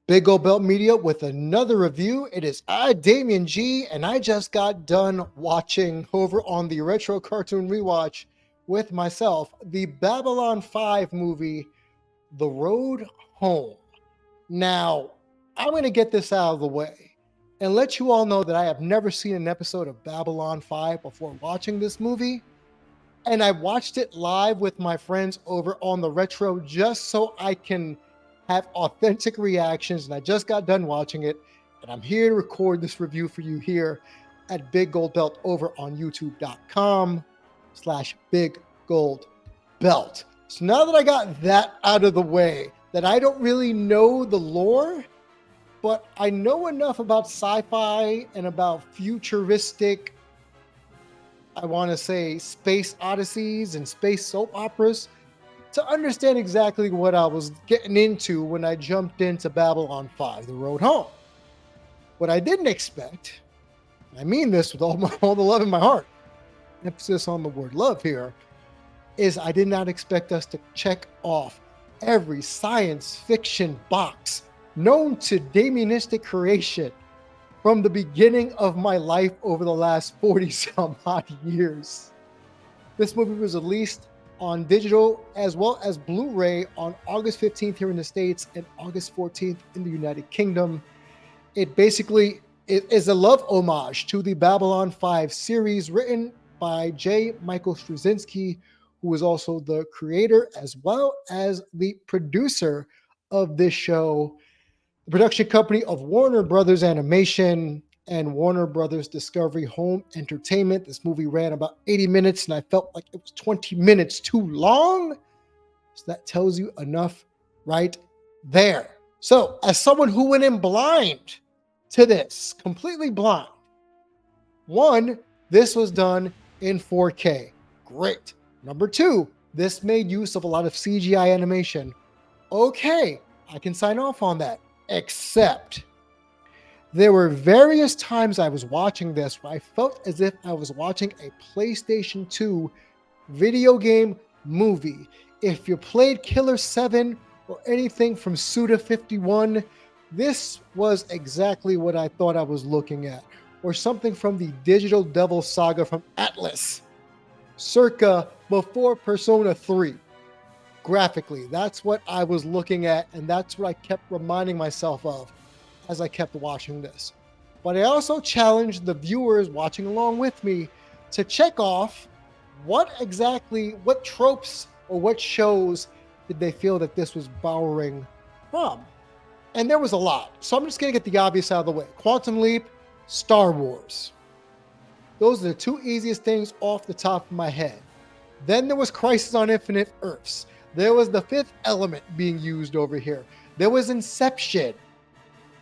Big Gold Belt Media with another review. It is I, Damien G, and I just got done watching over on the Retro Cartoon Rewatch with myself the Babylon 5 movie, The Road Home. Now, I'm going to get this out of the way and let you all know that I have never seen an episode of Babylon 5 before watching this movie. And I watched it live with my friends over on the Retro just so I can have authentic reactions. And I just got done watching it, and I'm here to record this review for you here at Big Gold Belt over on youtube.com/Big Gold Belt. So now that I got that out of the way, that I don't really know the lore, but I know enough about sci-fi and about futuristic, I want to say, space odysseys and space soap operas to understand exactly what I was getting into when I jumped into Babylon 5, The Road Home. What I didn't expect, and I mean this with all the love in my heart, emphasis on the word love here, is I did not expect us to check off every science fiction box known to Damienistic creation from the beginning of my life over the last 40 some odd years. This movie was released on digital as well as Blu-ray on August 15th here in the States and August 14th in the United Kingdom. It basically is a love homage to the Babylon 5 series written by J. Michael Straczynski, who is also the creator as well as the producer of this show. The production company of Warner Brothers Animation and Warner Brothers Discovery Home Entertainment. This movie ran about 80 minutes, and I felt like it was 20 minutes too long. So that tells you enough right there. So, as someone who went in blind to this, completely blind, one, this was done in 4K. Great. Number two, this made use of a lot of CGI animation. Okay, I can sign off on that. Except there were various times I was watching this where I felt as if I was watching a PlayStation 2 video game movie. If you played Killer 7 or anything from Suda 51, this was exactly what I thought I was looking at. Or something from the Digital Devil saga from Atlas, circa before Persona 3. Graphically, that's what I was looking at, and that's what I kept reminding myself of as I kept watching this. But I also challenged the viewers watching along with me to check off what tropes or what shows did they feel that this was borrowing from. And there was a lot. So I'm just going to get the obvious out of the way. Quantum Leap, Star Wars. Those are the two easiest things off the top of my head. Then there was Crisis on Infinite Earths. There was The Fifth Element being used over here. There was Inception.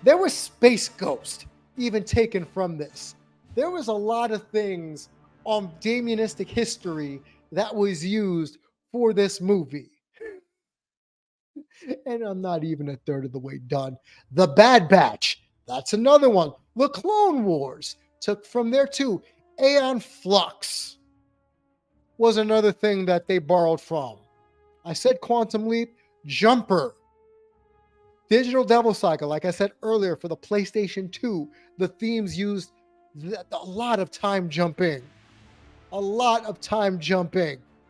There was Space Ghost, even taken from this. There was a lot of things on Damienistic history that was used for this movie. And I'm not even a third of the way done. The Bad Batch, that's another one. The Clone Wars, took from there too. Aeon Flux was another thing that they borrowed from. I said Quantum Leap, Jumper, Digital Devil Saga, like I said earlier, for the PlayStation 2, the themes used a lot of time jumping.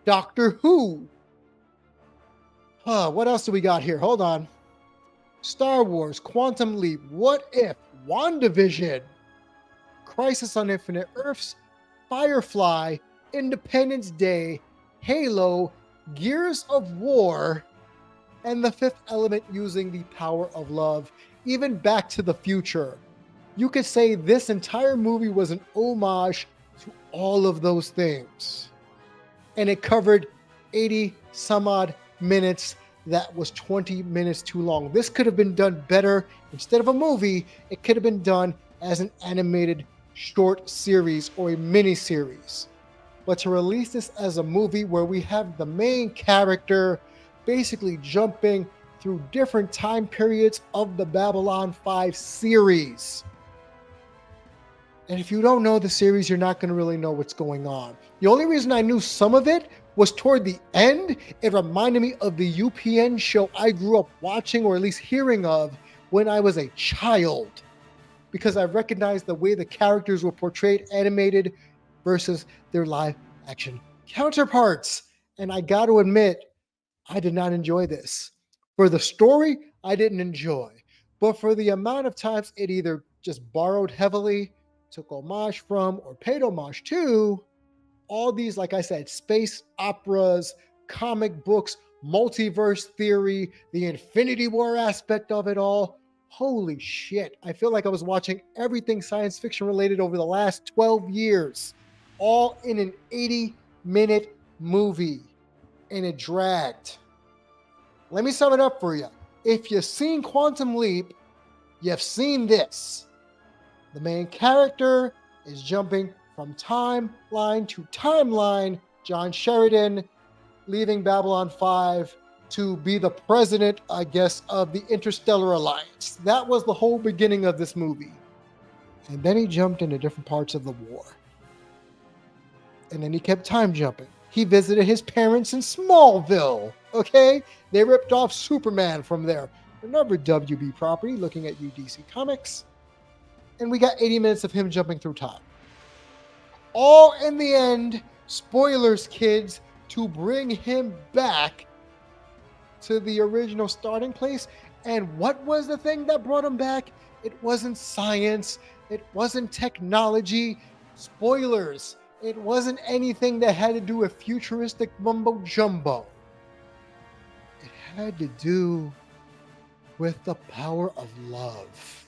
Doctor Who. What else do we got here? Hold on. Star Wars, Quantum Leap, What If, WandaVision, Crisis on Infinite Earths, Firefly, Independence Day, Halo, Gears of War, and The Fifth Element using the power of love, even Back to the Future. You could say this entire movie was an homage to all of those things. And it covered 80 some odd minutes. That was 20 minutes too long. This could have been done better. Instead of a movie, it could have been done as an animated short series or a mini series. But to release this as a movie where we have the main character basically jumping through different time periods of the Babylon 5 series. And if you don't know the series, you're not going to really know what's going on. The only reason I knew some of it was toward the end. It reminded me of the UPN show I grew up watching, or at least hearing of, when I was a child, because I recognized the way the characters were portrayed animated versus their live action counterparts. And I got to admit, I did not enjoy this. For the story, I didn't enjoy. But for the amount of times it either just borrowed heavily, took homage from, or paid homage to, all these, like I said, space operas, comic books, multiverse theory, the Infinity War aspect of it all. Holy shit. I feel like I was watching everything science fiction related over the last 12 years, all in an 80-minute movie, and it dragged. Let me sum it up for you. If you've seen Quantum Leap, you've seen this. The main character is jumping from timeline to timeline. John Sheridan leaving Babylon 5 to be the president, I guess, of the Interstellar Alliance. That was the whole beginning of this movie. And then he jumped into different parts of the war. And then he kept time jumping. He visited his parents in Smallville, okay? They ripped off Superman from there. Another WB property, looking at UDC Comics. And we got 80 minutes of him jumping through time. All in the end, spoilers, kids, to bring him back to the original starting place. And what was the thing that brought him back? It wasn't science. It wasn't technology. Spoilers. It wasn't anything that had to do with futuristic mumbo jumbo. It had to do with the power of love.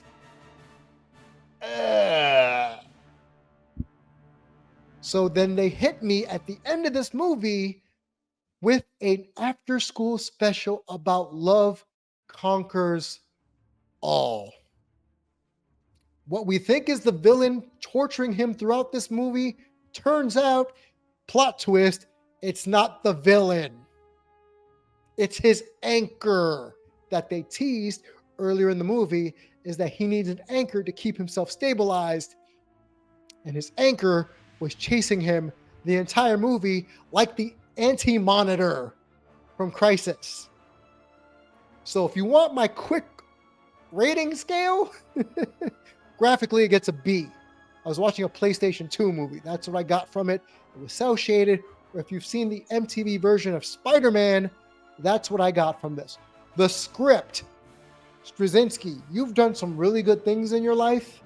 So then they hit me at the end of this movie with an after-school special about love conquers all. What we think is the villain torturing him throughout this movie turns out, plot twist, it's not the villain. It's his anchor that they teased earlier in the movie, is that he needs an anchor to keep himself stabilized. And his anchor was chasing him the entire movie like the anti-monitor from Crisis. So if you want my quick rating scale, graphically it gets a B. I was watching a PlayStation 2 movie. That's what I got from it. It was cel shaded. Or if you've seen the MTV version of Spider-Man, that's what I got from this. The script. Straczynski, you've done some really good things in your life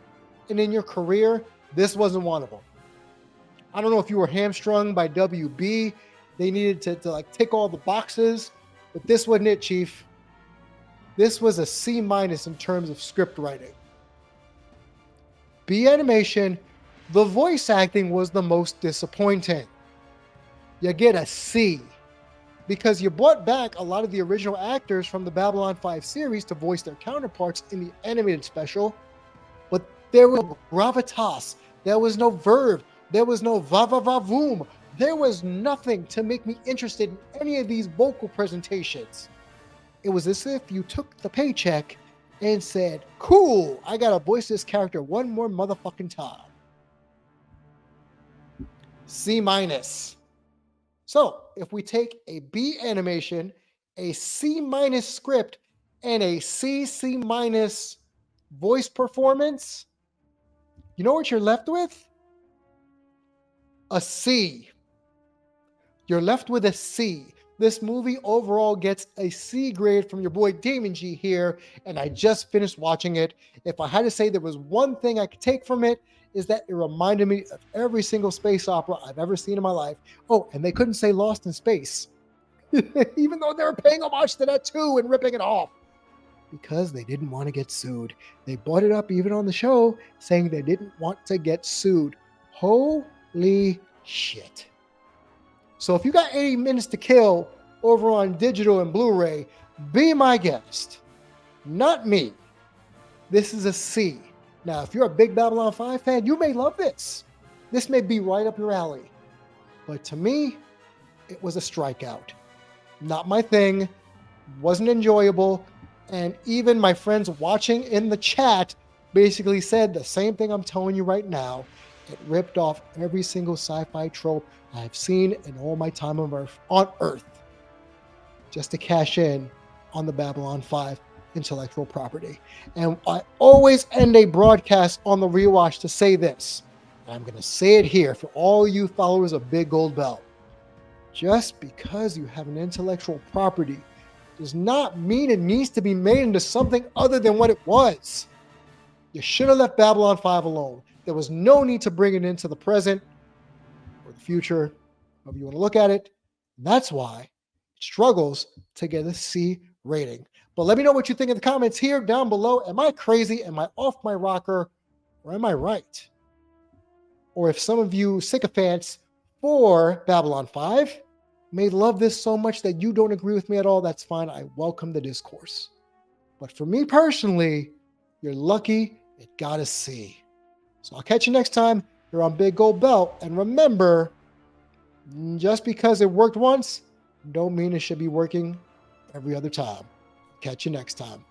and in your career. This wasn't one of them. I don't know if you were hamstrung by WB. They needed to like tick all the boxes, but this wasn't it, Chief. This was a C- in terms of script writing. B animation, the voice acting was the most disappointing. You get a C because you brought back a lot of the original actors from the Babylon 5 series to voice their counterparts in the animated special, but there was no gravitas, there was no verve, there was no va-va-va-voom, there was nothing to make me interested in any of these vocal presentations. It was as if you took the paycheck and said, cool, I gotta voice this character one more motherfucking time. C-. So if we take a B animation, a C- script, and a C- voice performance, you know what you're left with? A C. You're left with a C. This movie overall gets a C grade from your boy Damon G here, and I just finished watching it. If I had to say there was one thing I could take from it, is that it reminded me of every single space opera I've ever seen in my life. Oh, and they couldn't say Lost in Space, even though they were paying homage to that too and ripping it off, because they didn't want to get sued. They brought it up even on the show, saying they didn't want to get sued. Holy shit. So if you got 80 minutes to kill over on digital and Blu-ray, be my guest. Not me. This is a C. Now, if you're a big Babylon 5 fan, you may love this. This may be right up your alley. But to me, it was a strikeout. Not my thing. Wasn't enjoyable. And even my friends watching in the chat basically said the same thing I'm telling you right now. It ripped off every single sci-fi trope I've seen in all my time on Earth just to cash in on the Babylon 5 intellectual property. And I always end a broadcast on the rewatch to say this. And I'm going to say it here for all you followers of Big Gold Belt. Just because you have an intellectual property does not mean it needs to be made into something other than what it was. You should have left Babylon 5 alone. There was no need to bring it into the present or the future, however you want to look at it. And that's why it struggles to get a C rating. But let me know what you think in the comments here down below. Am I crazy? Am I off my rocker? Or am I right? Or if some of you sycophants for Babylon 5 may love this so much that you don't agree with me at all, that's fine. I welcome the discourse. But for me personally, you're lucky it got a C. So I'll catch you next time here on Big Gold Belt. And remember, just because it worked once, don't mean it should be working every other time. Catch you next time.